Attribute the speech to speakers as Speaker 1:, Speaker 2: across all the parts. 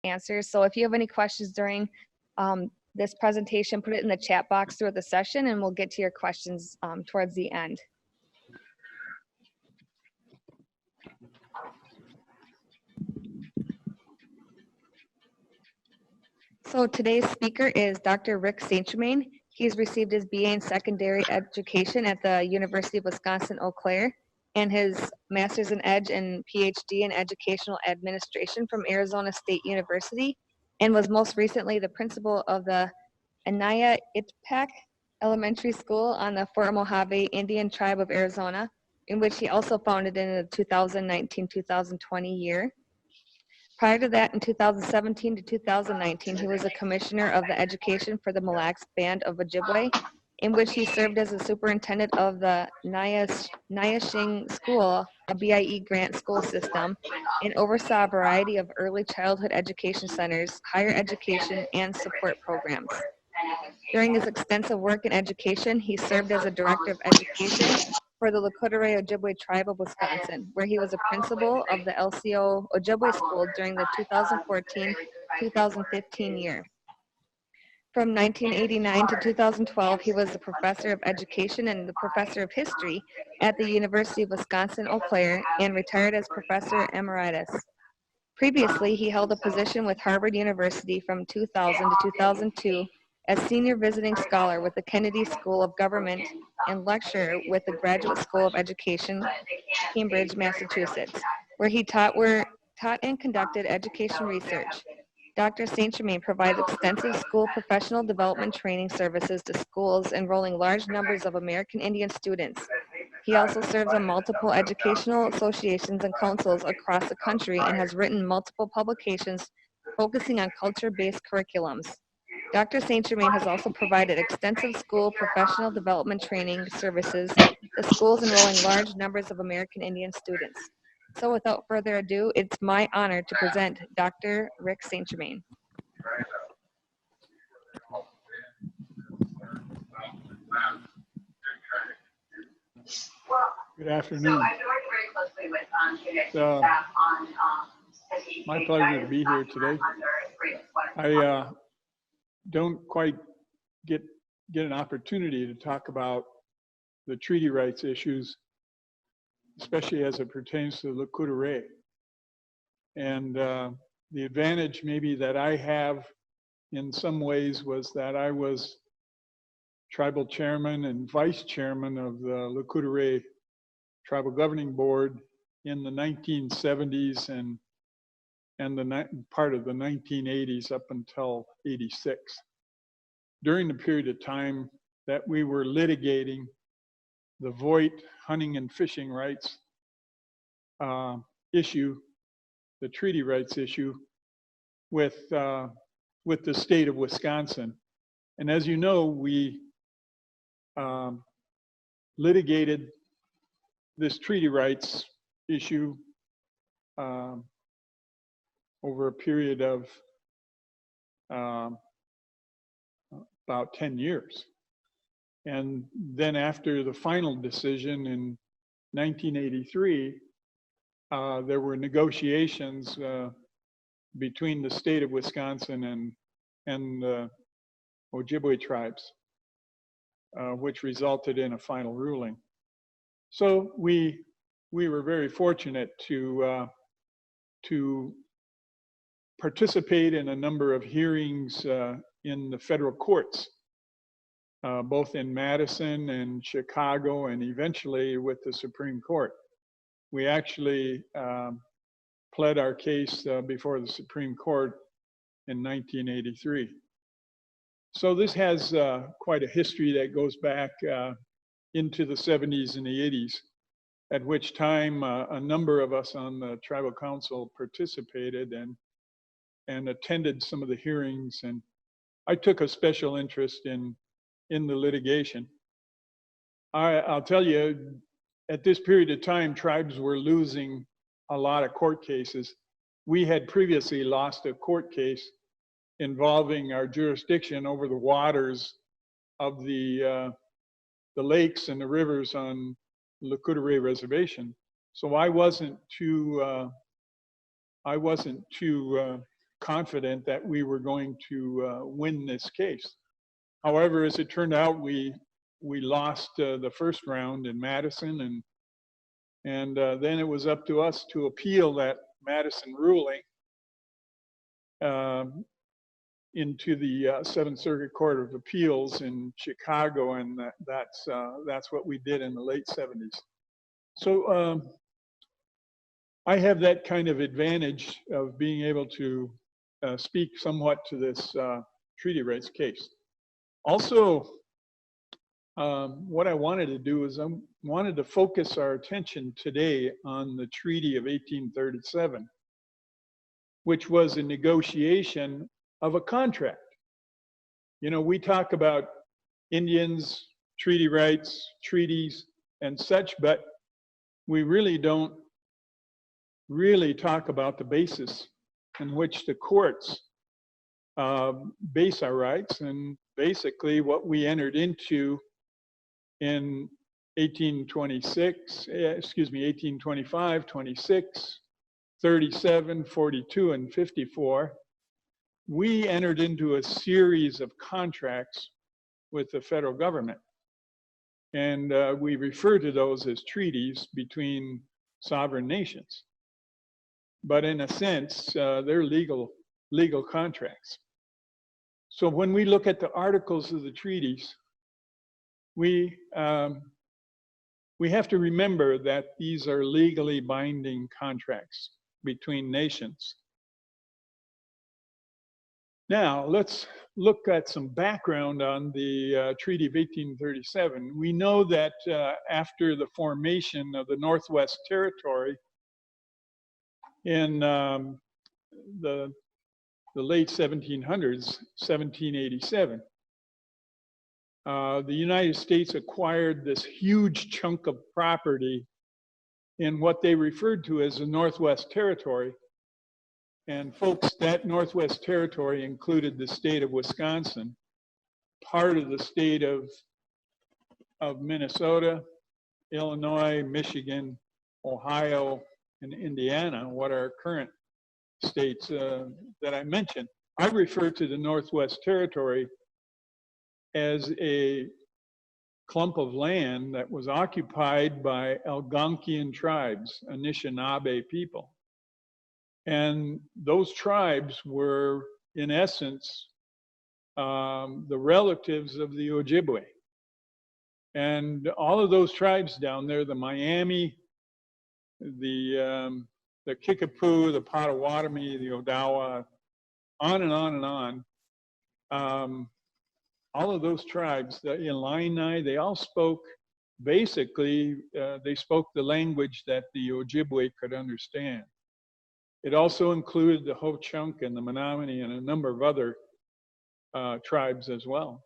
Speaker 1: answers. So if you have any questions during this presentation, put it in the chat box throughout the session, and we'll get to your questions towards the end. So today's speaker is Dr. Rick St. Germaine. He's received his BA in secondary education at the University of Wisconsin-Eau Claire and his master's in Ed and PhD in educational administration from Arizona State University, and was most recently the principal of the Anaya Itpac Elementary School on the Fort Mojave Indian Tribe of Arizona, in which he also founded in the 2019-2020 year. Prior to that, in 2017 to 2019, he was a commissioner of the education for the Mille Lacs Band of Ojibwe, in which he served as a superintendent of the Nyaashing School, a BIE grant school system, and oversaw a variety of early childhood education centers, higher education, and support programs. During his extensive work in education, he served as a director of education for the Lakota Ojibwe Tribe of Wisconsin, where he was a principal of the LCO Ojibwe School during the 2014-2015 year. From 1989 to 2012, he was the professor of education and the professor of history at the University of Wisconsin-Eau Claire and retired as professor emeritus. Previously, he held a position with Harvard University from 2000 to 2002 as senior visiting scholar with the Kennedy School of Government and lecturer with the Graduate School of Education, Cambridge, Massachusetts, where he taught and conducted education research. Dr. St. Germaine provides extensive school professional development training services to schools enrolling large numbers of American Indian students. He also serves on multiple educational associations and councils across the country and has written multiple publications focusing on culture-based curriculums. Dr. St. Germaine has also provided extensive school professional development training services to schools enrolling large numbers of American Indian students. So without further ado, it's my honor to present Dr. Rick St. Germaine.
Speaker 2: Good afternoon. It's my pleasure to be here today. I don't quite get an opportunity to talk about the treaty rights issues, especially as it pertains to the Lakota Ray. And the advantage maybe that I have in some ways was that I was tribal chairman and vice chairman of the Lakota Ray Tribal Governing Board in the 1970s and the part of the 1980s up until 86. During the period of time that we were litigating the Voight hunting and fishing rights issue, the treaty rights issue, with the state of Wisconsin. And as you know, we litigated this treaty rights issue over a period of about 10 years. And then after the final decision in 1983, there were negotiations between the state of Wisconsin and the Ojibwe tribes, which resulted in a final ruling. So we were very fortunate to participate in a number of hearings in the federal courts, both in Madison and Chicago, and eventually with the Supreme Court. We actually pled our case before the Supreme Court in 1983. So this has quite a history that goes back into the 70s and the 80s, at which time a number of us on the tribal council participated and attended some of the hearings, and I took a special interest in the litigation. I'll tell you, at this period of time, tribes were losing a lot of court cases. We had previously lost a court case involving our jurisdiction over the waters of the lakes and the rivers on Lakota Ray Reservation. So I wasn't too confident that we were going to win this case. However, as it turned out, we lost the first round in Madison, and then it was up to us to appeal that Madison ruling into the Seventh Circuit Court of Appeals in Chicago, and that's what we did in the late 70s. So I have that kind of advantage of being able to speak somewhat to this treaty rights case. Also, what I wanted to do is I wanted to focus our attention today on the Treaty of 1837, which was a negotiation of a contract. You know, we talk about Indians, treaty rights, treaties, and such, but we really don't really talk about the basis in which the courts base our rights, and basically what we entered into in 1825, 26, 37, 42, and 54. We entered into a series of contracts with the federal government. And we refer to those as treaties between sovereign nations. But in a sense, they're legal contracts. So when we look at the articles of the treaties, we have to remember that these are legally binding contracts between nations. Now, let's look at some background on the Treaty of 1837. We know that after the formation of the Northwest Territory in the late 1700s, 1787, the United States acquired this huge chunk of property in what they referred to as the Northwest Territory. And folks, that Northwest Territory included the state of Wisconsin, part of the state of Minnesota, Illinois, Michigan, Ohio, and Indiana, what are current states that I mentioned. I refer to the Northwest Territory as a clump of land that was occupied by Algonquian tribes, Anishinaabe people. And those tribes were, in essence, the relatives of the Ojibwe. And all of those tribes down there, the Miami, the Kickapoo, the Potawatomi, the Odawa, on and on and on. All of those tribes, the Illini, they all spoke, basically, they spoke the language that the Ojibwe could understand. It also included the Ho-Chunk and the Menominee and a number of other tribes as well.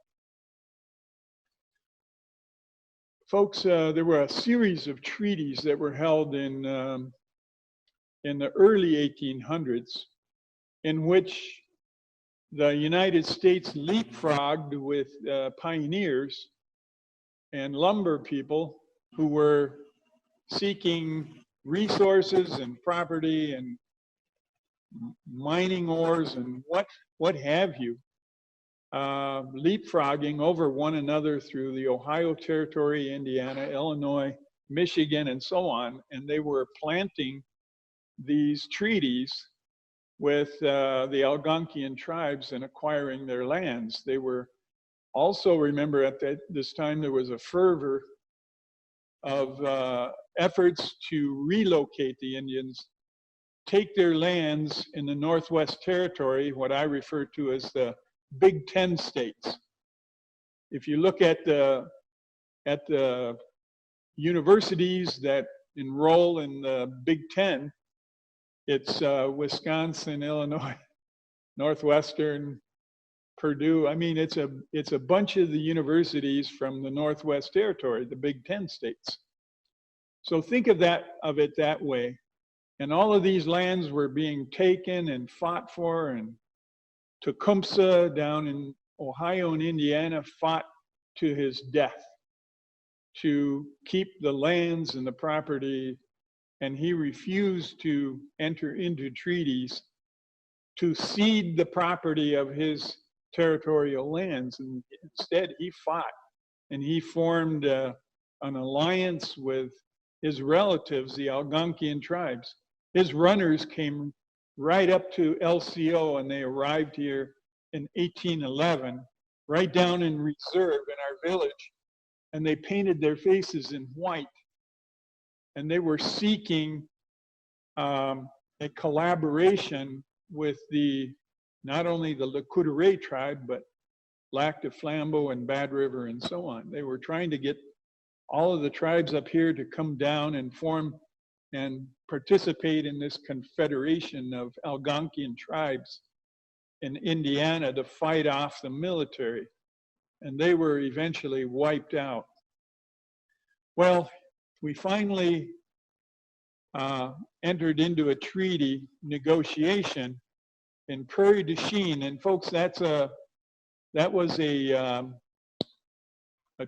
Speaker 2: Folks, there were a series of treaties that were held in the early 1800s in which the United States leapfrogged with pioneers and lumber people who were seeking resources and property and mining ores and what have you, leapfrogging over one another through the Ohio Territory, Indiana, Illinois, Michigan, and so on. And they were planting these treaties with the Algonquian tribes and acquiring their lands. They were also, remember at this time, there was a fervor of efforts to relocate the Indians, take their lands in the Northwest Territory, what I refer to as the Big Ten states. If you look at the universities that enroll in the Big Ten, it's Wisconsin, Illinois, Northwestern, Purdue. I mean, it's a bunch of the universities from the Northwest Territory, the Big Ten states. So think of it that way. And all of these lands were being taken and fought for, and Tecumseh down in Ohio and Indiana fought to his death to keep the lands and the property, and he refused to enter into treaties to cede the property of his territorial lands. And instead, he fought, and he formed an alliance with his relatives, the Algonquian tribes. His runners came right up to LCO, and they arrived here in 1811, right down in reserve in our village, and they painted their faces in white. And they were seeking a collaboration with not only the Le Coudray tribe, but Lac de Flambeau and Bad River and so on. They were trying to get all of the tribes up here to come down and form and participate in this confederation of Algonquian tribes in Indiana to fight off the military. And they were eventually wiped out. Well, we finally entered into a treaty negotiation in Prairie du Chien. And folks, that was a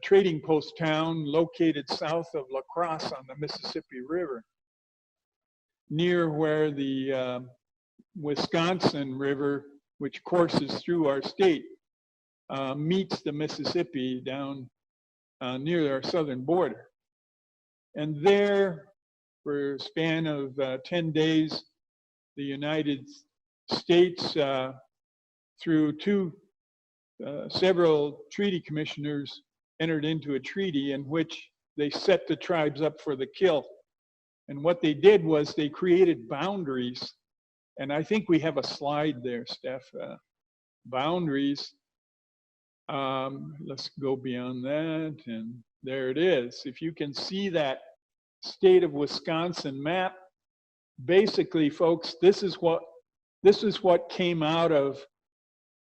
Speaker 2: trading post town located south of La Crosse on the Mississippi River, near where the Wisconsin River, which courses through our state, meets the Mississippi down near our southern border. And there, for a span of 10 days, the United States, through several treaty commissioners, entered into a treaty in which they set the tribes up for the kill. And what they did was they created boundaries. And I think we have a slide there, Steph. Boundaries. Let's go beyond that. And there it is. If you can see that state of Wisconsin map, basically, folks, this is what came out of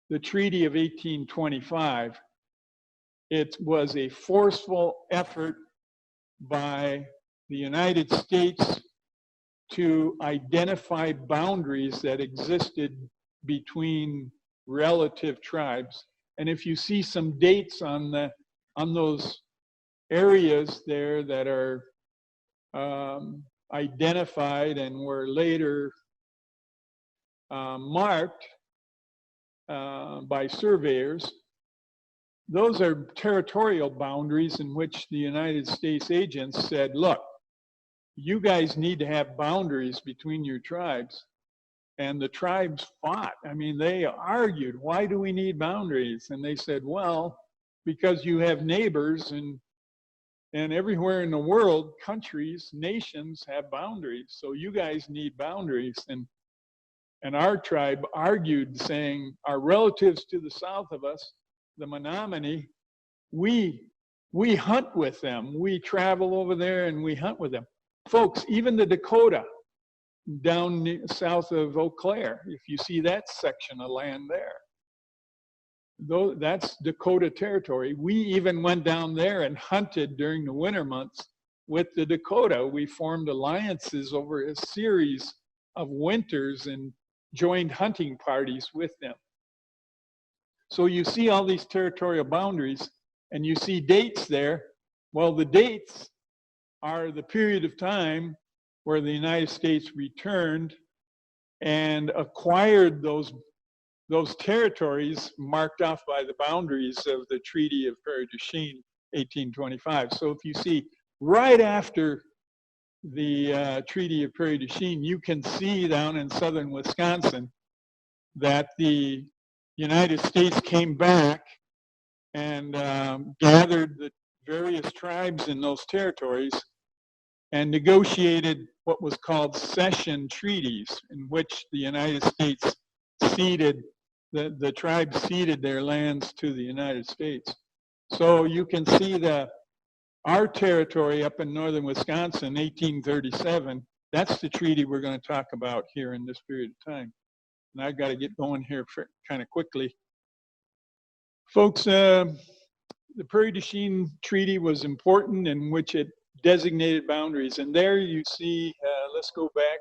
Speaker 2: the Treaty of 1825. It was a forceful effort by the United States to identify boundaries that existed between relative tribes. And if you see some dates on those areas there that are identified and were later marked by surveyors, those are territorial boundaries in which the United States agents said, look, you guys need to have boundaries between your tribes. And the tribes fought. I mean, they argued, why do we need boundaries? And they said, well, because you have neighbors, and everywhere in the world, countries, nations have boundaries. So you guys need boundaries. And our tribe argued, saying, our relatives to the south of us, the Menominee, we hunt with them. We travel over there and we hunt with them. Folks, even the Dakota down south of Eau Claire, if you see that section of land there, that's Dakota territory. We even went down there and hunted during the winter months with the Dakota. We formed alliances over a series of winters and joined hunting parties with them. So you see all these territorial boundaries, and you see dates there. Well, the dates are the period of time where the United States returned and acquired those territories marked off by the boundaries of the Treaty of Prairie du Chien, 1825. So if you see right after the Treaty of Prairie du Chien, you can see down in southern Wisconsin that the United States came back and gathered the various tribes in those territories and negotiated what was called cession treaties, in which the United States ceded, the tribes ceded their lands to the United States. So you can see our territory up in northern Wisconsin, 1837, that's the treaty we're going to talk about here in this period of time. And I've got to get going here kind of quickly. Folks, the Prairie du Chien Treaty was important, in which it designated boundaries. And there you see, let's go back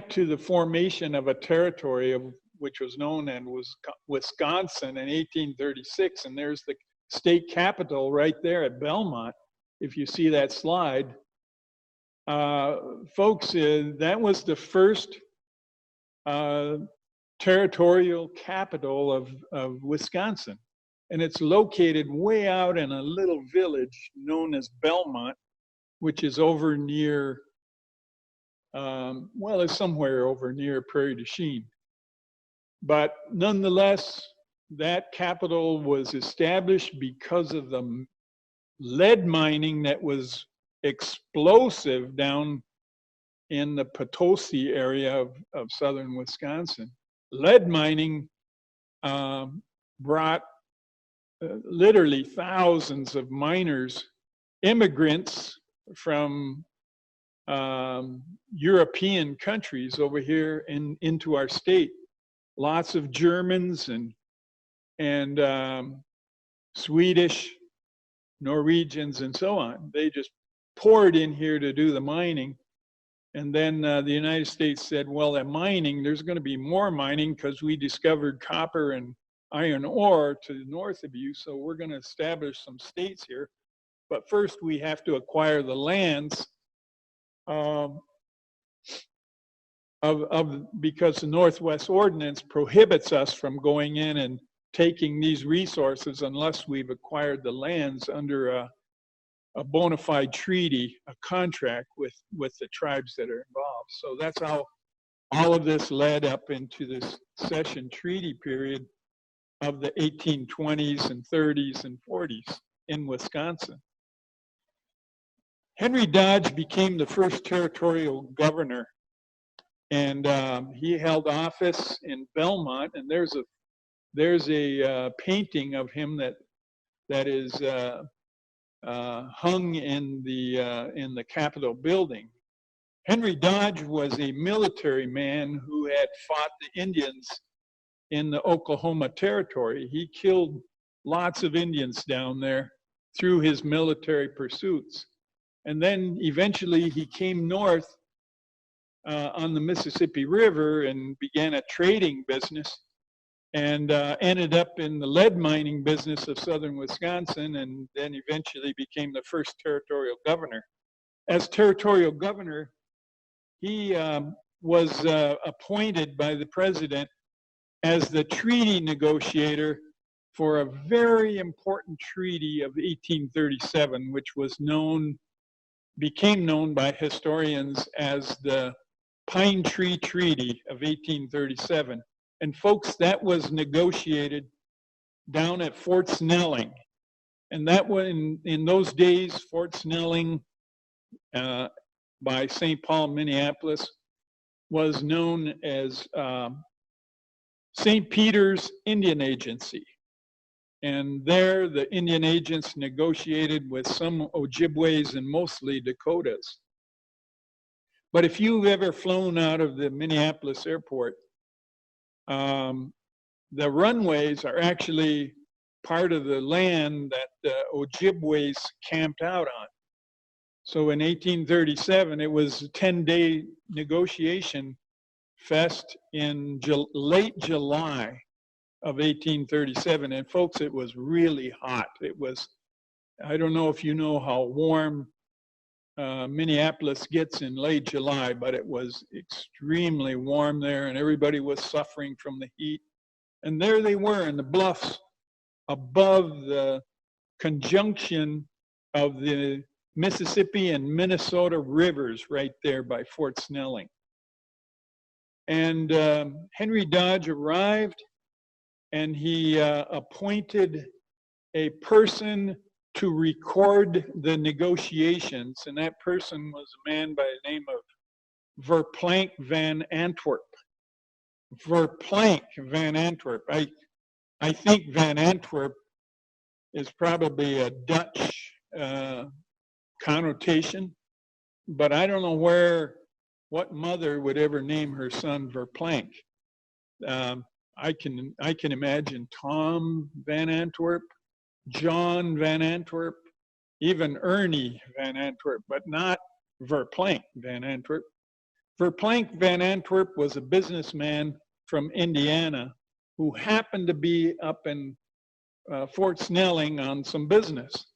Speaker 2: to the formation of a territory which was known as Wisconsin in 1836. And there's the state capital right there at Belmont, if you see that slide. Folks, that was the first territorial capital of Wisconsin. And it's located way out in a little village known as Belmont, which is over near, well, it's somewhere over near Prairie du Chien. But nonetheless, that capital was established because of the lead mining that was explosive down in the Potosi area of southern Wisconsin. Lead mining brought literally thousands of miners, immigrants from European countries over here into our state. Lots of Germans and Swedish, Norwegians, and so on. They just poured in here to do the mining. And then the United States said, well, at mining, there's going to be more mining because we discovered copper and iron ore to the north of you, so we're going to establish some states here. But first, we have to acquire the lands because the Northwest Ordinance prohibits us from going in and taking these resources unless we've acquired the lands under a bona fide treaty, a contract with the tribes that are involved. So that's how all of this led up into this cession treaty period of the 1820s and 30s and 40s in Wisconsin. Henry Dodge became the first territorial governor, and he held office in Belmont, and there's a painting of him that is hung in the Capitol building. Henry Dodge was a military man who had fought the Indians in the Oklahoma Territory. He killed lots of Indians down there through his military pursuits. And then eventually he came north on the Mississippi River and began a trading business and ended up in the lead mining business of southern Wisconsin, and then eventually became the first territorial governor. As territorial governor, he was appointed by the president as the treaty negotiator for a very important treaty of 1837, which became known by historians as the Pine Tree Treaty of 1837. And folks, that was negotiated down at Fort Snelling. And that was in those days, Fort Snelling by St. Paul, Minneapolis, was known as St. Peter's Indian Agency. And there, the Indian agents negotiated with some Ojibways and mostly Dakotas. But if you've ever flown out of the Minneapolis airport, the runways are actually part of the land that the Ojibways camped out on. So in 1837, it was a 10-day negotiation fest in late July of 1837. And folks, it was really hot. It was, I don't know if you know how warm Minneapolis gets in late July, but it was extremely warm there and everybody was suffering from the heat. And there they were in the bluffs above the conjunction of the Mississippi and Minnesota rivers right there by Fort Snelling. And Henry Dodge arrived and he appointed a person to record the negotiations, and that person was a man by the name of Verplanck van Antwerp. Verplanck van Antwerp. I think Van Antwerp is probably a Dutch connotation, but I don't know what mother would ever name her son Verplanck. I can imagine Tom Van Antwerp, John Van Antwerp, even Ernie Van Antwerp, but not Verplanck Van Antwerp. Verplanck Van Antwerp was a businessman from Indiana who happened to be up in Fort Snelling on some business.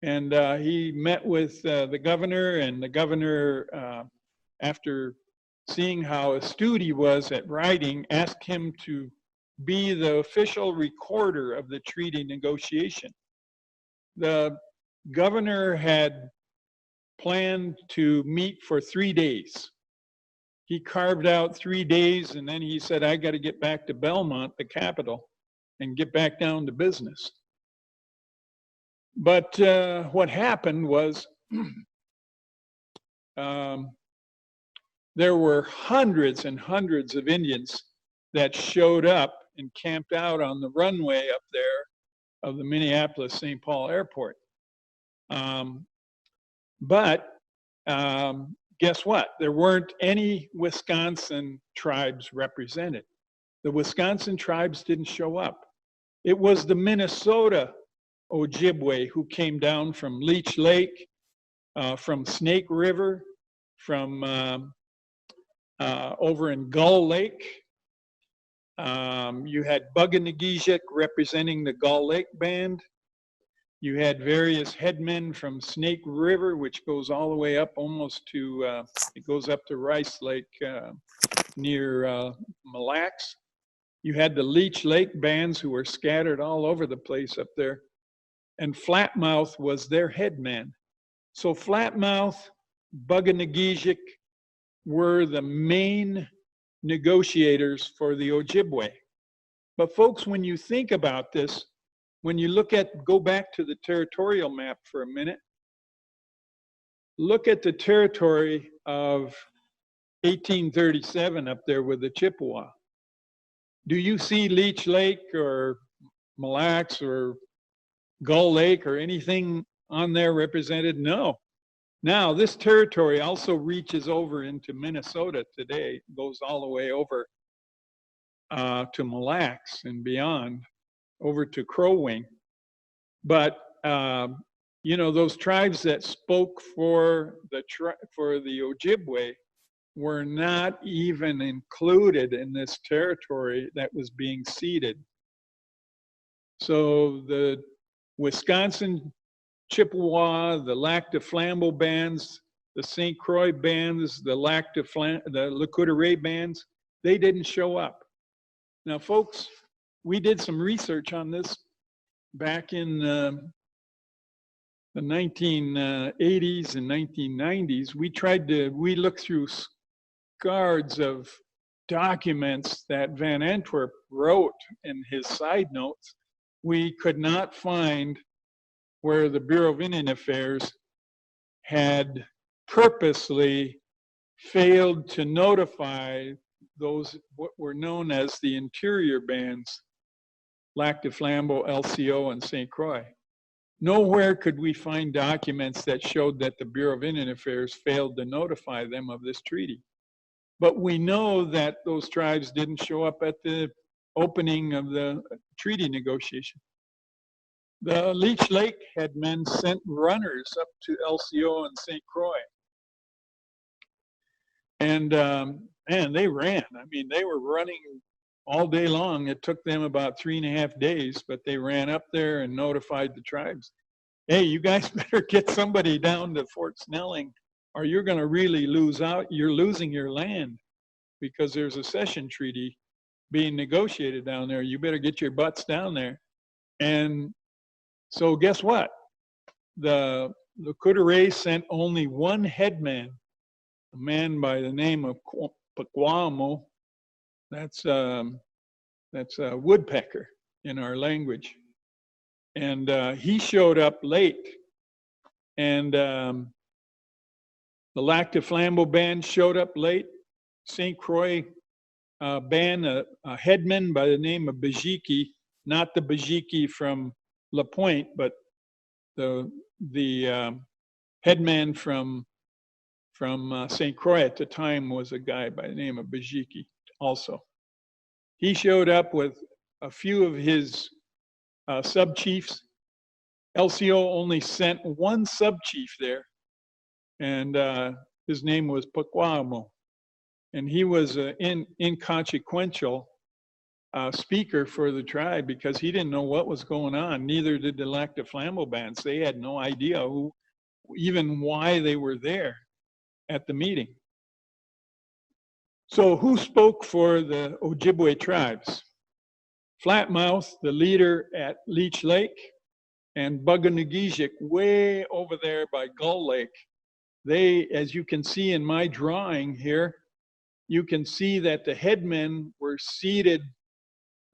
Speaker 2: And he met with the governor, and the governor, after seeing how astute he was at writing, asked him to be the official recorder of the treaty negotiation. The governor had planned to meet for 3 days. He carved out 3 days, and then he said, I got to get back to Belmont, the capital, and get back down to business. But what happened was there were hundreds and hundreds of Indians that showed up and camped out on the runway up there of the Minneapolis-St. Paul Airport. But guess what? There weren't any Wisconsin tribes represented. The Wisconsin tribes didn't show up. It was the Minnesota Ojibwe who came down from Leech Lake, from Snake River, from over in Gull Lake. You had Buganagijic representing the Gull Lake Band. You had various headmen from Snake River, which goes all the way up almost to, it goes up to Rice Lake near Mille Lacs. You had the Leech Lake bands who were scattered all over the place up there. And Flatmouth was their headman. So Flatmouth, Buganagijic were the main negotiators for the Ojibwe. But folks, when you think about this, when you look at, go back to the territorial map for a minute, look at the territory of 1837 up there with the Chippewa. Do you see Leech Lake or Mille Lacs or Gull Lake or anything on there represented? No. Now, this territory also reaches over into Minnesota today, goes all the way over to Mille Lacs and beyond, over to Crow Wing. But, you know, those tribes that spoke for the Ojibwe were not even included in this territory that was being ceded. So the Wisconsin Chippewa, the Lac de Flambeau bands, the St. Croix bands, the Le Coudray bands, they didn't show up. Now, folks, we did some research on this back in the 1980s and 1990s. We looked through scards of documents that Van Antwerp wrote in his side notes. We could not find where the Bureau of Indian Affairs had purposely failed to notify those what were known as the interior bands, Lac de Flambeau, LCO, and St. Croix. Nowhere could we find documents that showed that the Bureau of Indian Affairs failed to notify them of this treaty. But we know that those tribes didn't show up at the opening of the treaty negotiation. The Leech Lake headmen sent runners up to LCO and St. Croix. And they ran. I mean, they were running all day long. It took them about 3.5 days, but they ran up there and notified the tribes. Hey, you guys better get somebody down to Fort Snelling or you're going to really lose out. You're losing your land because there's a cession treaty being negotiated down there. You better get your butts down there. And so guess what? The Coudray sent only one headman, a man by the name of Pakwamo. That's a woodpecker in our language. And he showed up late. And the Lac de Flambeau band showed up late. St. Croix band, a headman by the name of Bajiki, not the Bajiki from La Pointe, but the headman from St. Croix at the time was a guy by the name of Bajiki also. He showed up with a few of his sub-chiefs. LCO only sent one sub-chief there, and his name was Pakwamo. And he was inconsequential speaker for the tribe because he didn't know what was going on. Neither did the Lactaflambobands. They had no idea who, even why they were there at the meeting. So who spoke for the Ojibwe tribes? Flatmouth, the leader at Leech Lake, and Buganagijic way over there by Gull Lake. They, as you can see in my drawing here, you can see that the headmen were seated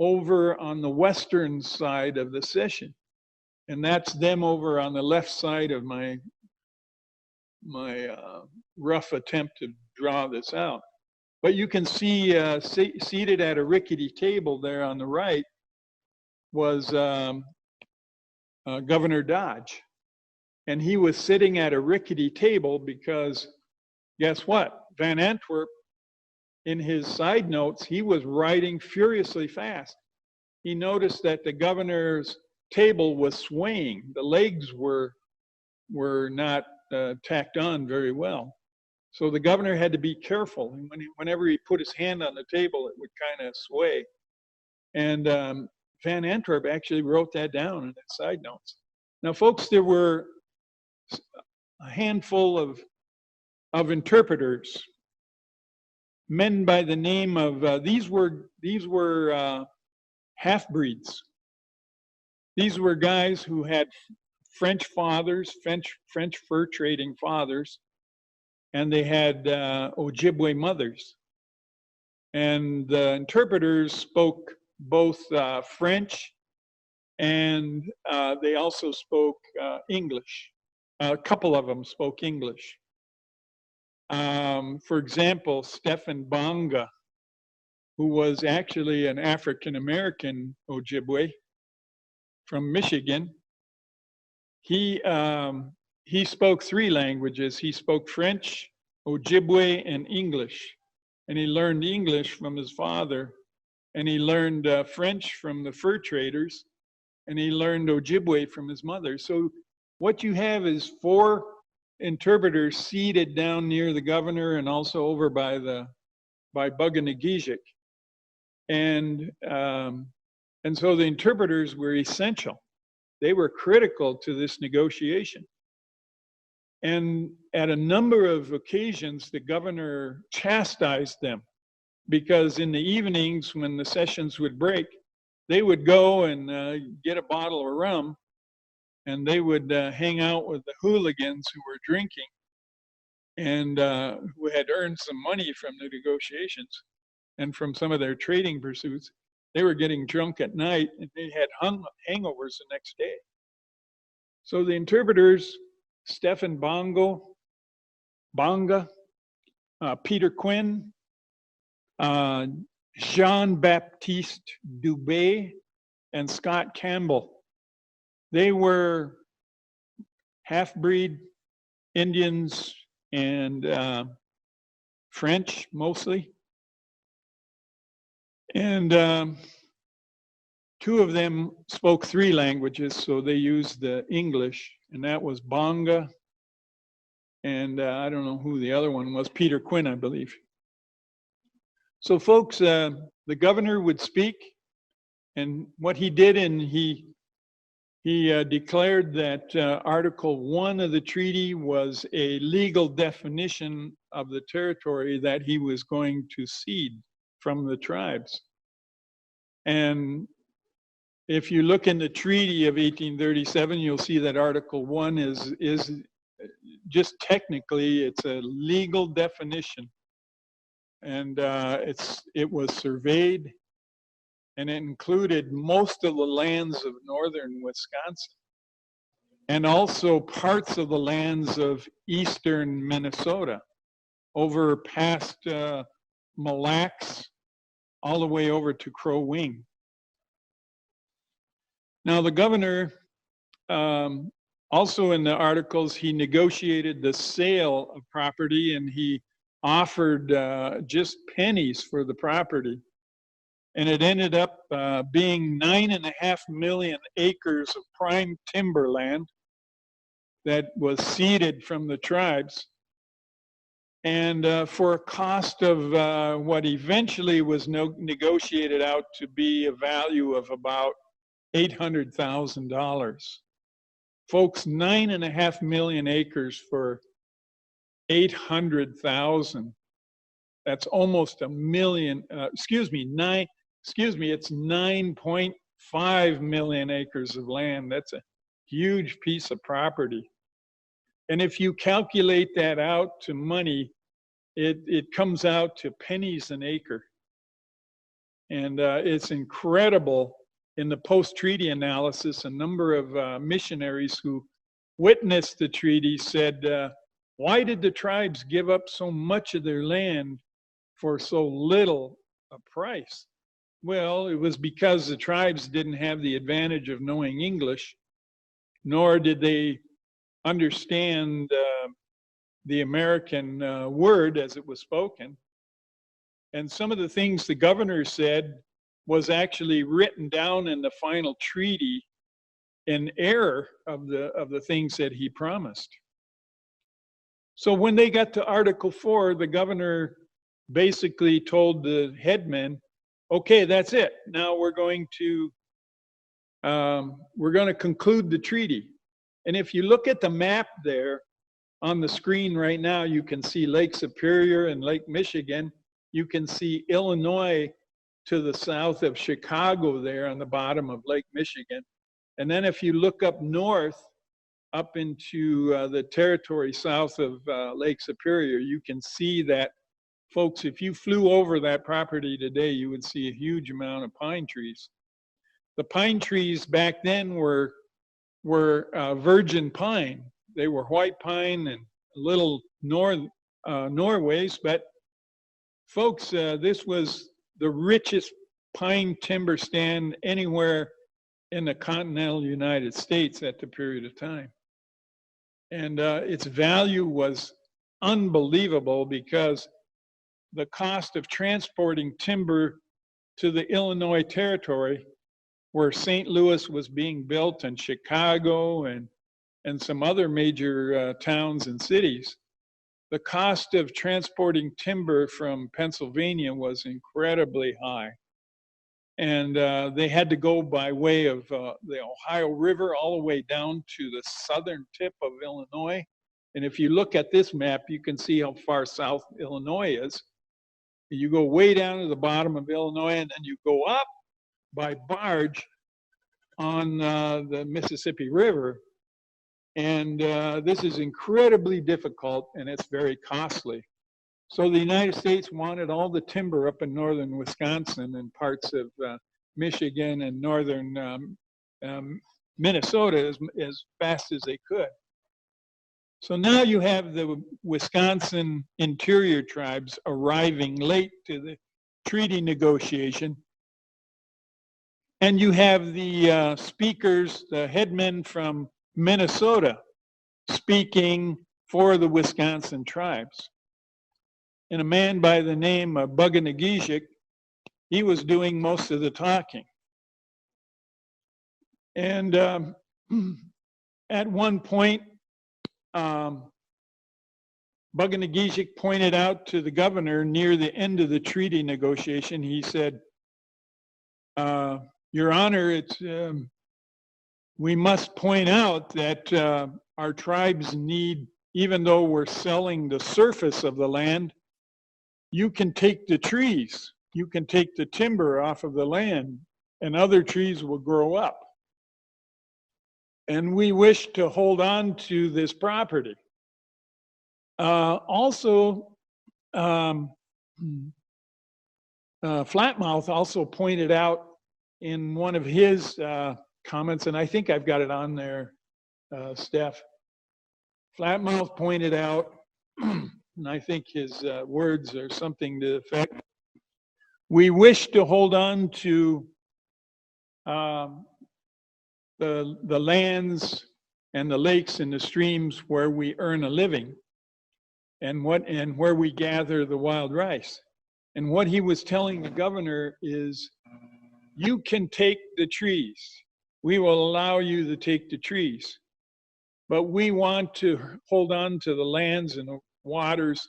Speaker 2: over on the western side of the session. And that's them over on the left side of my rough attempt to draw this out. But you can see seated at a rickety table there on the right was Governor Dodge. And he was sitting at a rickety table because guess what? Van Antwerp, in his side notes, he was writing furiously fast. He noticed that the governor's table was swaying. The legs were not tacked on very well. So the governor had to be careful. And whenever he put his hand on the table, it would kind of sway. And Van Antwerp actually wrote that down in his side notes. Now, folks, there were a handful of interpreters, men by the name of, these were half-breeds. These were guys who had French fathers, French fur trading fathers, and they had Ojibwe mothers. And the interpreters spoke both French and they also spoke English. A couple of them spoke English. For example, Stephen Bonga, who was actually an African-American Ojibwe from Michigan, he spoke 3 languages. He spoke French, Ojibwe, and English. And he learned English from his father, and he learned French from the fur traders, and he learned Ojibwe from his mother. So what you have is 4 interpreters seated down near the governor and also over by Buganagijic. And so the interpreters were essential. They were critical to this negotiation. And at a number of occasions, the governor chastised them because in the evenings when the sessions would break, they would go and get a bottle of rum and they would hang out with the hooligans who were drinking and who had earned some money from the negotiations and from some of their trading pursuits. They were getting drunk at night and they had hangovers the next day. So the interpreters, Stephen Bonga, Peter Quinn, Jean-Baptiste Dubé, and Scott Campbell, they were half-breed Indians and French mostly. And 2 of them spoke 3 languages, so they used the English, and that was Bonga, and I don't know who the other one was, Peter Quinn, I believe. So folks, the governor would speak, and what he did, and he declared that Article 1 of the treaty was a legal definition of the territory that he was going to cede from the tribes. And if you look in the Treaty of 1837, you'll see that Article 1 is just technically, it's a legal definition. And it was surveyed, and it included most of the lands of northern Wisconsin, and also parts of the lands of eastern Minnesota, over past Mille Lacs, all the way over to Crow Wing. Now the governor, also in the articles, he negotiated the sale of property, and he offered just pennies for the property. And it ended up being 9.5 million acres of prime timberland that was ceded from the tribes. And for a cost of what eventually was negotiated out to be a value of about $800,000. Folks, 9.5 million acres for 800,000. That's almost a million, it's 9.5 million acres of land. That's a huge piece of property. And if you calculate that out to money, it comes out to pennies an acre. And it's incredible. In the post-treaty analysis, a number of missionaries who witnessed the treaty said, why did the tribes give up so much of their land for so little a price? Well, it was because the tribes didn't have the advantage of knowing English, nor did they understand the American word as it was spoken. And some of the things the governor said was actually written down in the final treaty in error of the things that he promised. So when they got to Article 4, the governor basically told the headmen, okay, that's it. Now we're going to conclude the treaty. And if you look at the map there on the screen right now, you can see Lake Superior and Lake Michigan. You can see Illinois to the south of Chicago there on the bottom of Lake Michigan. And then if you look up north, up into the territory south of Lake Superior, you can see that, folks, if you flew over that property today, you would see a huge amount of pine trees. The pine trees back then were virgin pine. They were white pine and little Norways, but folks, this was the richest pine timber stand anywhere in the continental United States at the period of time. And its value was unbelievable because the cost of transporting timber to the Illinois territory, where St. Louis was being built, and Chicago and some other major towns and cities, the cost of transporting timber from Pennsylvania was incredibly high. And they had to go by way of the Ohio River all the way down to the southern tip of Illinois. And if you look at this map, you can see how far south Illinois is. You go way down to the bottom of Illinois, and then you go up by barge on the Mississippi River. And this is incredibly difficult, and it's very costly. So the United States wanted all the timber up in northern Wisconsin and parts of Michigan and northern Minnesota as fast as they could. So now you have the Wisconsin interior tribes arriving late to the treaty negotiation. And you have the speakers, the headmen from Minnesota, speaking for the Wisconsin tribes. And a man by the name of Buganagishik, he was doing most of the talking. And at one point, Buganagishik pointed out to the governor near the end of the treaty negotiation, he said, Your Honor, we must point out that our tribes need, even though we're selling the surface of the land, you can take the trees, you can take the timber off of the land, and other trees will grow up. And we wish to hold on to this property. Also, Flatmouth also pointed out in one of his comments, and I think I've got it on there, Steph. Flatmouth pointed out, and I think his words are something to the effect, we wish to hold on to the lands and the lakes and the streams where we earn a living and where we gather the wild rice. And what he was telling the governor is, you can take the trees. We will allow you to take the trees. But we want to hold on to the lands and the waters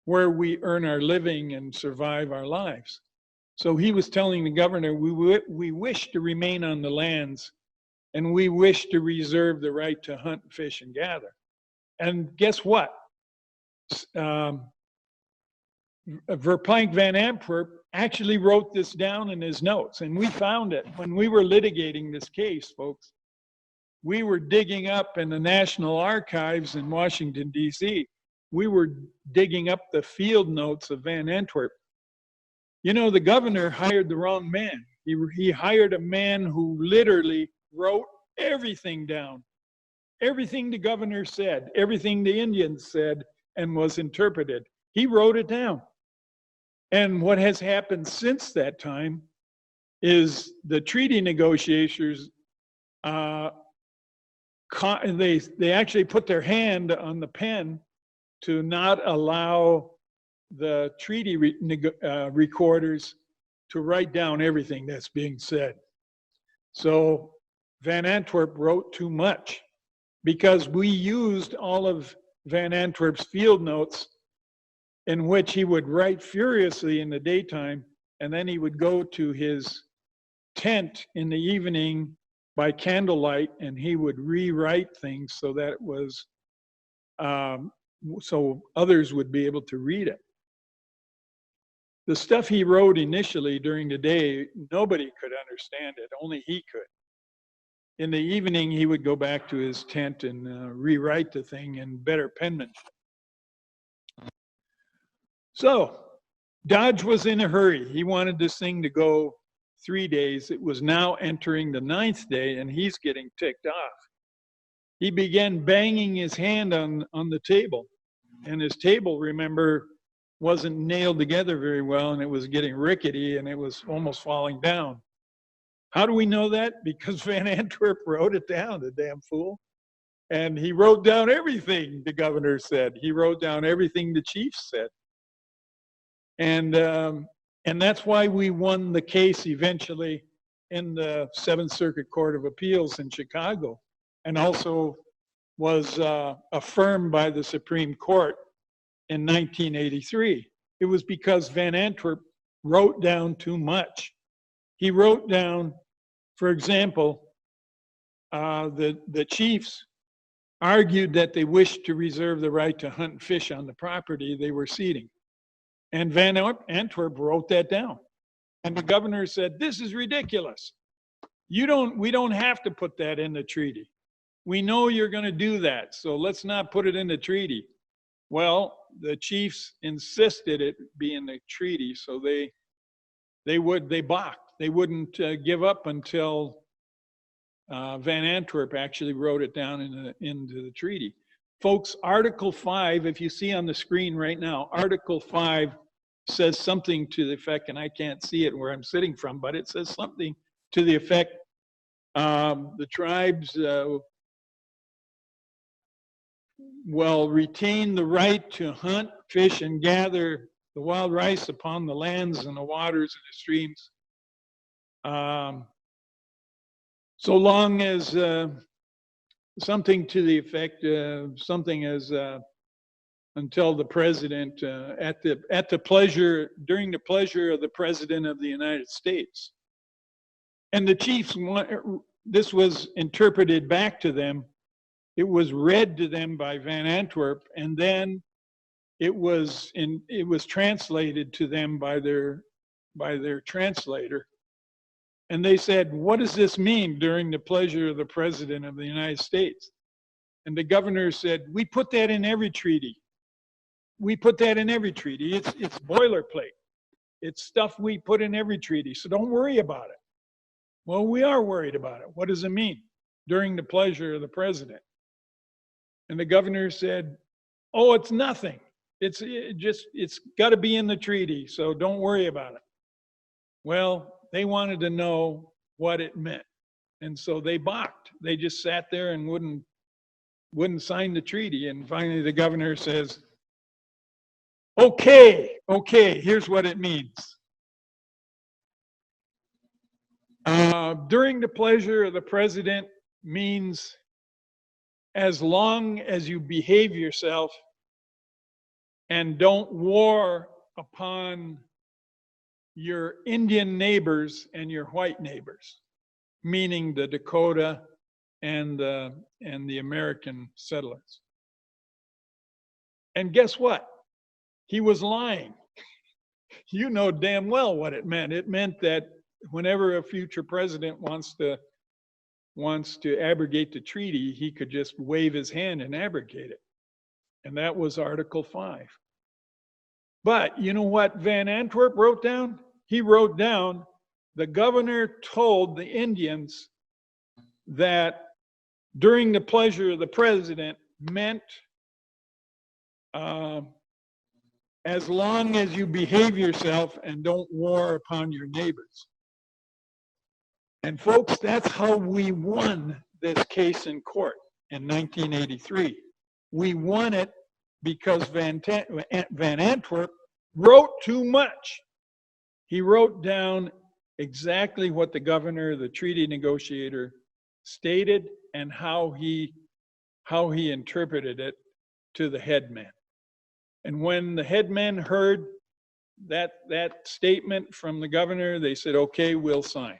Speaker 2: where we earn our living and survive our lives. So he was telling the governor, we wish to remain on the lands, and we wish to reserve the right to hunt, fish, and gather. And guess what? Verplank van Antwerp actually wrote this down in his notes, and we found it when we were litigating this case, folks. We were digging up in the National Archives in Washington, D.C., we were digging up the field notes of Van Antwerp. You know, the governor hired the wrong man. He hired a man who literally wrote everything down. Everything the governor said, everything the Indians said, and was interpreted. He wrote it down. And what has happened since that time is the treaty negotiators, they actually put their hand on the pen to not allow the treaty recorders to write down everything that's being said. So Van Antwerp wrote too much because we used all of Van Antwerp's field notes, in which he would write furiously in the daytime, and then he would go to his tent in the evening by candlelight, and he would rewrite things so that it was, so others would be able to read it. The stuff he wrote initially during the day, nobody could understand it, only he could. In the evening, he would go back to his tent and rewrite the thing in better penmanship. So Dodge was in a hurry. He wanted this thing to go 3 days. It was now entering the 9th day, and he's getting ticked off. He began banging his hand on the table. And his table, remember, wasn't nailed together very well, and it was getting rickety, and it was almost falling down. How do we know that? Because Van Antwerp wrote it down, the damn fool. And he wrote down everything the governor said. He wrote down everything the chiefs said. And that's why we won the case eventually in the Seventh Circuit Court of Appeals in Chicago, and also was affirmed by the Supreme Court in 1983. It was because Van Antwerp wrote down too much. He wrote down, for example, the chiefs argued that they wished to reserve the right to hunt and fish on the property they were ceding. And Van Antwerp wrote that down. And the governor said, this is ridiculous. We don't have to put that in the treaty. We know you're going to do that, so let's not put it in the treaty. Well, the chiefs insisted it be in the treaty, so they balked. They wouldn't give up until Van Antwerp actually wrote it down into the treaty. Folks, Article 5, if you see on the screen right now, Article 5 says something to the effect, and I can't see it where I'm sitting from, but it says something to the effect, the tribes will retain the right to hunt, fish, and gather the wild rice upon the lands and the waters and the streams, so long as something to the effect, something as until the president, at the pleasure, during the pleasure of the president of the United States. And the chiefs, this was interpreted back to them. It was read to them by Van Antwerp, and then it was translated to them by their translator. And they said, what does this mean during the pleasure of the president of the United States? And the governor said, we put that in every treaty. We put that in every treaty. It's boilerplate. It's stuff we put in every treaty, so don't worry about it. Well, we are worried about it. What does it mean? During the pleasure of the president. And the governor said, oh, it's nothing. It's got to be in the treaty, so don't worry about it. Well, they wanted to know what it meant. And so they balked. They just sat there and wouldn't sign the treaty. And finally the governor says, okay, here's what it means. During the pleasure of the president means as long as you behave yourself and don't war upon your Indian neighbors and your white neighbors, meaning the Dakota and the American settlers. And guess what? He was lying. You know damn well what it meant. It meant that whenever a future president wants to abrogate the treaty, he could just wave his hand and abrogate it. And that was Article 5. But you know what Van Antwerp wrote down? He wrote down, the governor told the Indians that during the pleasure of the president meant as long as you behave yourself and don't war upon your neighbors. And folks, that's how we won this case in court in 1983. We won it because Van Antwerp wrote too much. He wrote down exactly what the governor, the treaty negotiator, stated and how he interpreted it to the headmen. And when the headmen heard that statement from the governor, they said, okay, we'll sign.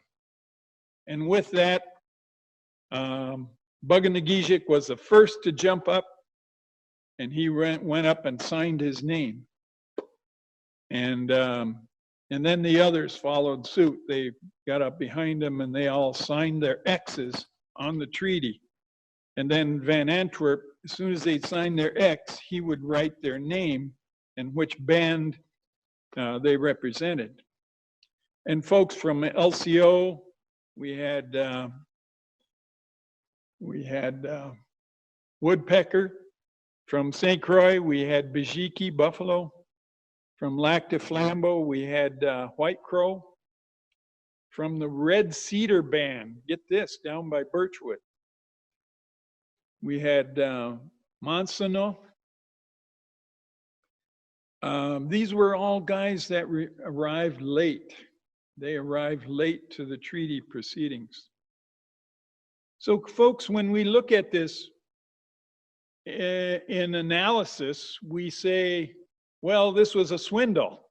Speaker 2: And with that, Buganagijic was the first to jump up, and he went up and signed his name. And then the others followed suit. They got up behind him and they all signed their X's on the treaty. And then Van Antwerp, as soon as they signed their X, he would write their name and which band they represented. And folks from LCO, we had Woodpecker. From St. Croix, we had Bijiki, Buffalo. From Lac de Flambeau, we had White Crow. From the Red Cedar Band, get this, down by Birchwood, we had Monsono. These were all guys that arrived late. They arrived late to the treaty proceedings. So folks, when we look at this in analysis, we say, well, this was a swindle.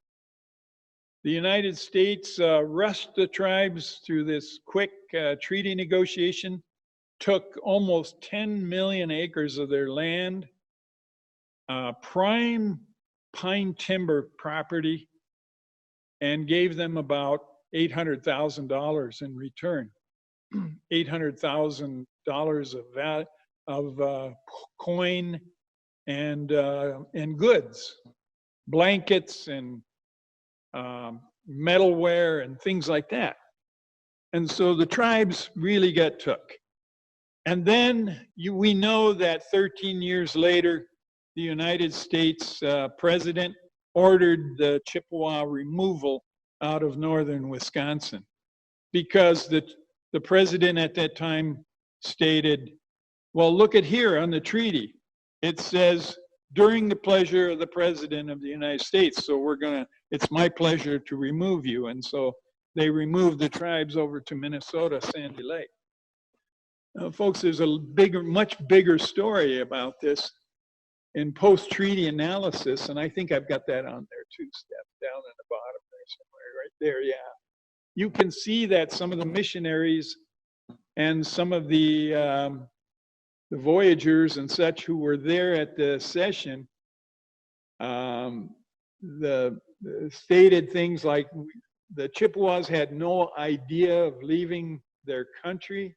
Speaker 2: The United States rushed the tribes through this quick treaty negotiation, took almost 10 million acres of their land, prime pine timber property, and gave them about $800,000 in return. $800,000 of coin and goods, blankets and metalware and things like that. And so the tribes really got took. And then we know that 13 years later, the United States president ordered the Chippewa removal out of northern Wisconsin because the president at that time stated, well, look at here on the treaty. It says, during the pleasure of the president of the United States. So it's my pleasure to remove you. And so they removed the tribes over to Minnesota, Sandy Lake. Now, folks, there's a much bigger story about this in post-treaty analysis, and I think I've got that on there too, Steph, down in the bottom there somewhere, right there, yeah. You can see that some of the missionaries and some of the voyagers and such who were there at the session stated things like the Chippewas had no idea of leaving their country.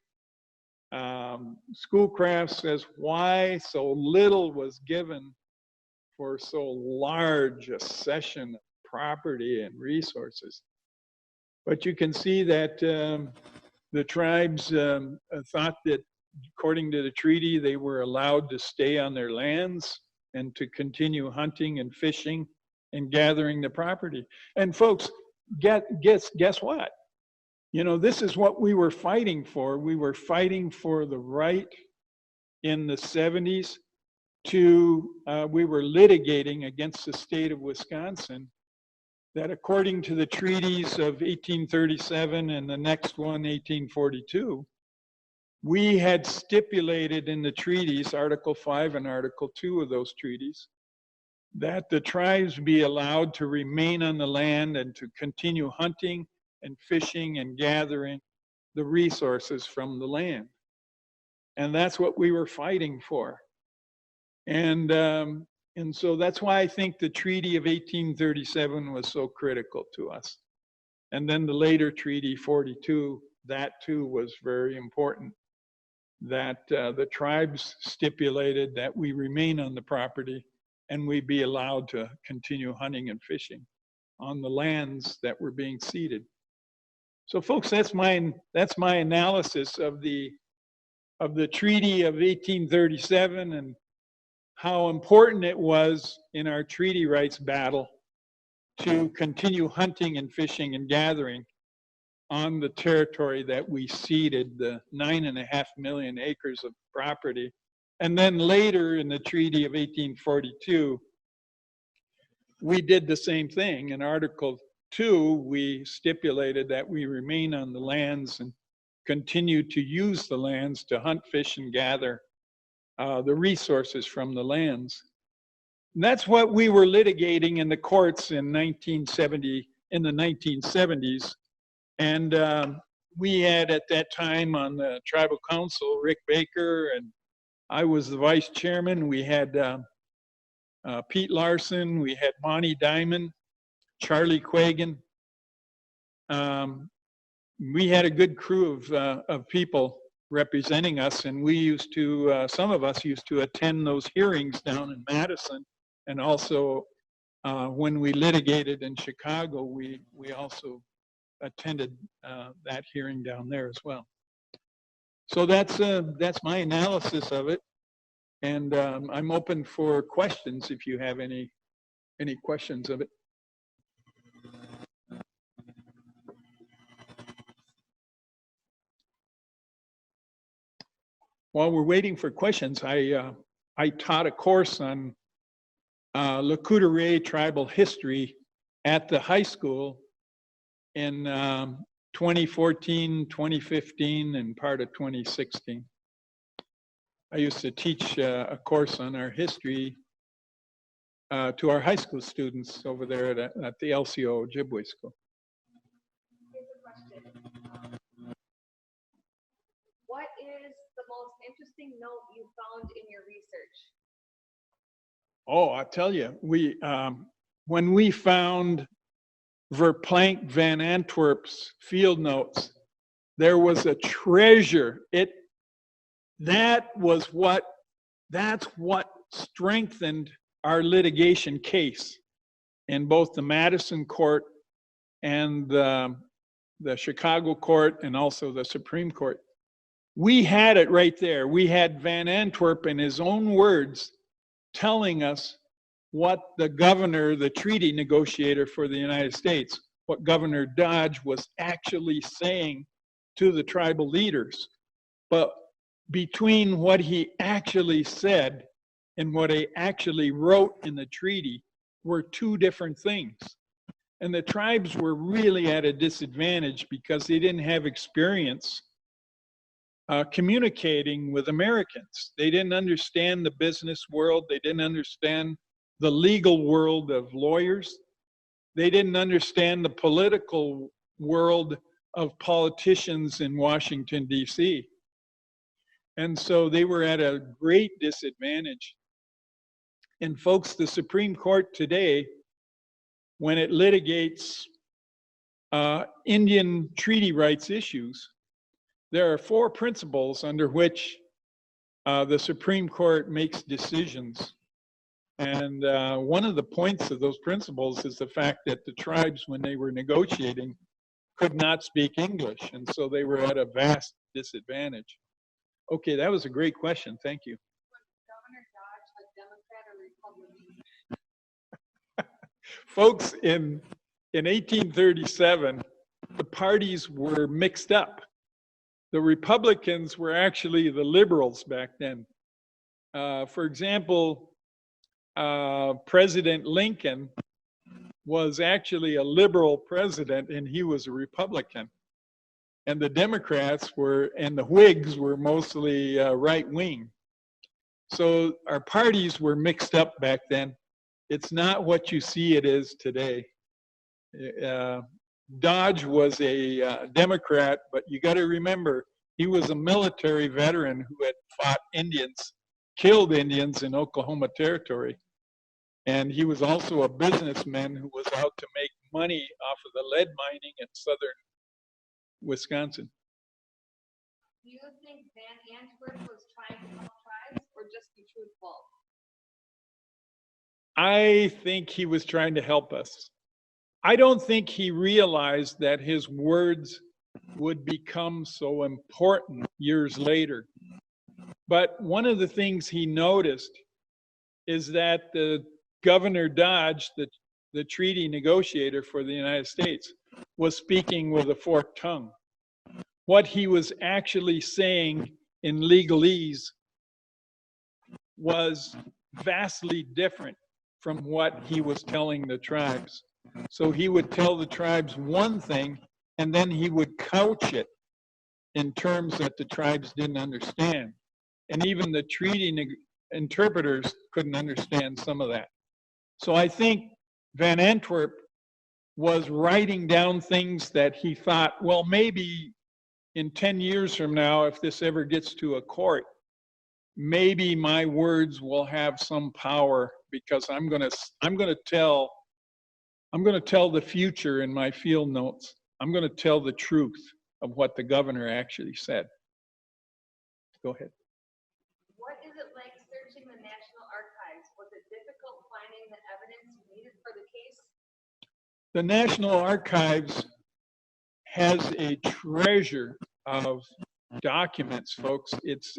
Speaker 2: Schoolcraft says why so little was given for so large a cession of property and resources. But you can see that the tribes thought that according to the treaty, they were allowed to stay on their lands and to continue hunting and fishing and gathering the property. And folks, guess what? You know, this is what we were fighting for. We were fighting for the right in the 70s we were litigating against the state of Wisconsin that according to the treaties of 1837 and the next one, 1842, we had stipulated in the treaties, Article 5 and Article 2 of those treaties, that the tribes be allowed to remain on the land and to continue hunting and fishing and gathering the resources from the land. And that's what we were fighting for. And so that's why I think the Treaty of 1837 was so critical to us. And then the later Treaty 42, that too was very important, that the tribes stipulated that we remain on the property and we be allowed to continue hunting and fishing on the lands that were being ceded. So folks, that's my analysis of the Treaty of 1837 and how important it was in our treaty rights battle to continue hunting and fishing and gathering on the territory that we ceded, the 9.5 million acres of property. And then later in the Treaty of 1842, we did the same thing. In Article 2, we stipulated that we remain on the lands and continue to use the lands to hunt, fish, and gather the resources from the lands. And that's what we were litigating in the courts in the 1970s. And we had at that time on the tribal council, Rick Baker, and I was the vice chairman. We had Pete Larson, we had Monty Diamond, Charlie Quagan. We had a good crew of people representing us, and we used to, some of us used to attend those hearings down in Madison, and also when we litigated in Chicago, we also attended that hearing down there as well. So that's my analysis of it, and I'm open for questions if you have any questions of it. While we're waiting for questions, I taught a course on Le Coudray tribal history at the high school in 2014, 2015, and part of 2016. I used to teach a course on our history to our high school students over there at the LCO Ojibwe School.
Speaker 1: What is the most interesting note you found in your research?
Speaker 2: Oh, I'll tell you, when we found Verplanck Van Antwerp's field notes, there was a treasure. That's what strengthened our litigation case in both the Madison court and the Chicago court and also the Supreme Court. We had it right there. We had Van Antwerp in his own words telling us what the governor, the treaty negotiator for the United States, what Governor Dodge was actually saying to the tribal leaders. But between what he actually said and what he actually wrote in the treaty were two different things. And the tribes were really at a disadvantage because they didn't have experience communicating with Americans. They didn't understand the business world. They didn't understand the legal world of lawyers. They didn't understand the political world of politicians in Washington, D.C. And so they were at a great disadvantage. And folks, the Supreme Court today, when it litigates Indian treaty rights issues, there are 4 principles under which the Supreme Court makes decisions. And one of the points of those principles is the fact that the tribes, when they were negotiating, could not speak English. And so they were at a vast disadvantage. Okay, that was a great question. Thank you.
Speaker 1: Was Governor Dodge a Democrat or Republican?
Speaker 2: Folks, in 1837, the parties were mixed up. The Republicans were actually the liberals back then. For example, President Lincoln was actually a liberal president and he was a Republican. And the Democrats and the Whigs were mostly right wing. So our parties were mixed up back then. It's not what you see it is today. Dodge was a Democrat, but you got to remember, he was a military veteran who had fought Indians, killed Indians in Oklahoma Territory. And he was also a businessman who was out to make money off of the lead mining in southern Wisconsin.
Speaker 1: Do you think Van Antwerp was trying to help tribes or just be truthful?
Speaker 2: I think he was trying to help us. I don't think he realized that his words would become so important years later. But one of the things he noticed is that the Governor Dodge, the treaty negotiator for the United States, was speaking with a forked tongue. What he was actually saying in legalese was vastly different from what he was telling the tribes. So he would tell the tribes one thing, and then he would couch it in terms that the tribes didn't understand. And even the treaty interpreters couldn't understand some of that. So I think Van Antwerp was writing down things that he thought, well, maybe in 10 years from now, if this ever gets to a court, maybe my words will have some power because I'm going to tell the future in my field notes. I'm going to tell the truth of what the governor actually said. Go ahead.
Speaker 1: What is it like searching the National Archives? Was it difficult finding the evidence you needed for the case?
Speaker 2: The National Archives has a treasure of documents, folks. It's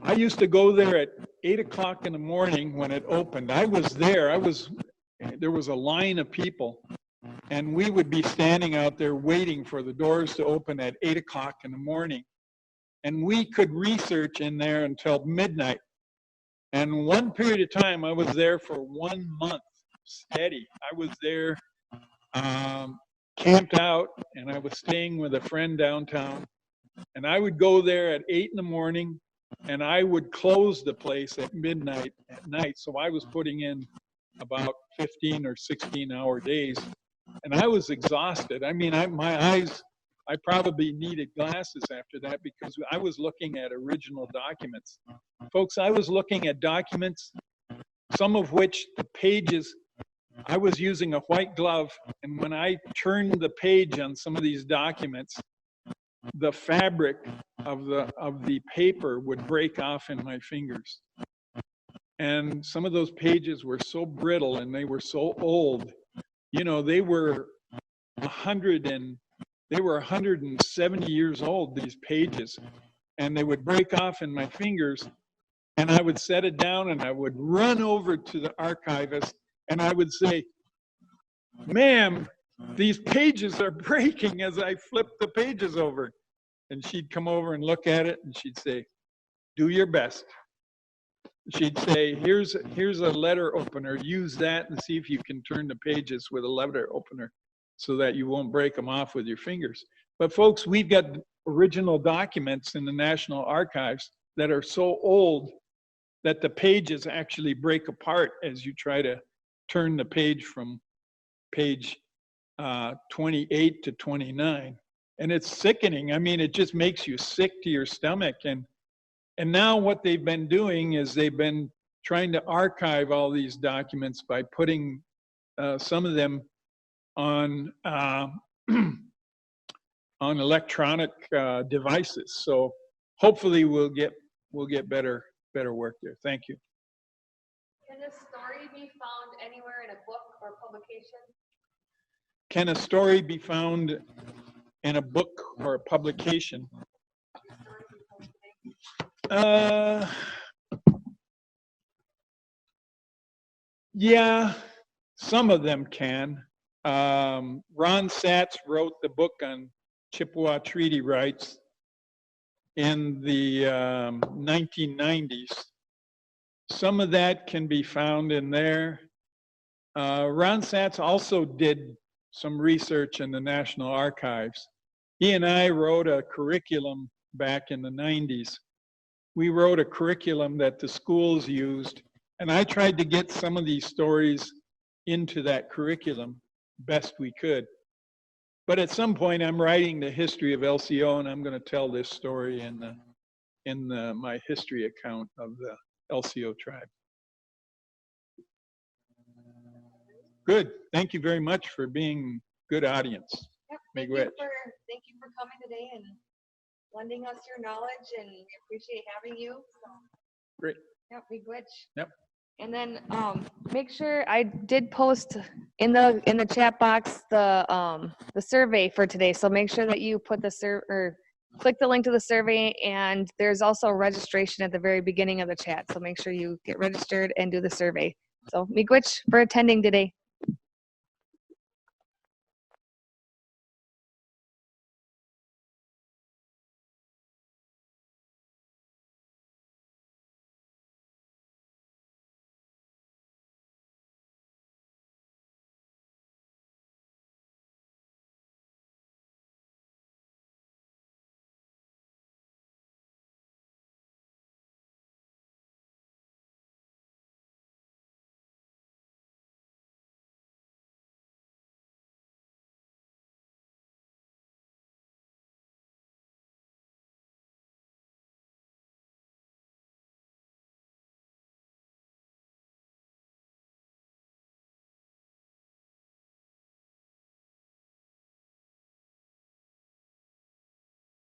Speaker 2: I used to go there at 8 o'clock in the morning when it opened. I was there. There was a line of people, and we would be standing out there waiting for the doors to open at 8 o'clock in the morning. And we could research in there until midnight. And one period of time, I was there for 1 month steady. I was there camped out, and I was staying with a friend downtown. And I would go there at 8 in the morning, and I would close the place at midnight at night. So I was putting in about 15 or 16-hour days, and I was exhausted. I mean, my eyes, I probably needed glasses after that because I was looking at original documents. Folks, I was looking at documents, some of which the pages, I was using a white glove, and when I turned the page on some of these documents, the fabric of the paper would break off in my fingers. And some of those pages were so brittle and they were so old. You know, they were 170 years old, these pages, and they would break off in my fingers, and I would set it down and I would run over to the archivist and I would say, "Ma'am, these pages are breaking," as I flipped the pages over. And she'd come over and look at it and she'd say, "Do your best." She'd say, here's a letter opener, use that and see if you can turn the pages with a letter opener so that you won't break them off with your fingers. But folks, we've got original documents in the National Archives that are so old that the pages actually break apart as you try to turn the page from page 28 to 29. And it's sickening. I mean, it just makes you sick to your stomach. And now what they've been doing is they've been trying to archive all these documents by putting some of them on on electronic devices. So hopefully we'll get better work there. Thank you.
Speaker 1: Can a story be found anywhere in a book or publication?
Speaker 2: Can a story be found in a book or a publication? Yeah, some of them can. Ron Satz wrote the book on Chippewa treaty rights in the 1990s. Some of that can be found in there. Ron Satz also did some research in the National Archives. He and I wrote a curriculum back in the 90s. We wrote a curriculum that the schools used And I tried to get some of these stories into that curriculum best we could. But at some point, I'm writing the history of LCO, and I'm going to tell this story in my history account of the LCO tribe. Good. Thank you very much for being good audience.
Speaker 1: Yep,
Speaker 2: thank
Speaker 1: you for coming today and lending us your knowledge, and we appreciate having you. So,
Speaker 2: great.
Speaker 1: Yep, Miigwech.
Speaker 2: Yep.
Speaker 1: And then make sure I did post in the chat box the survey for today. So make sure that you put click the link to the survey, and there's also registration at the very beginning of the chat. So make sure you get registered and do the survey. So Miigwech for attending today.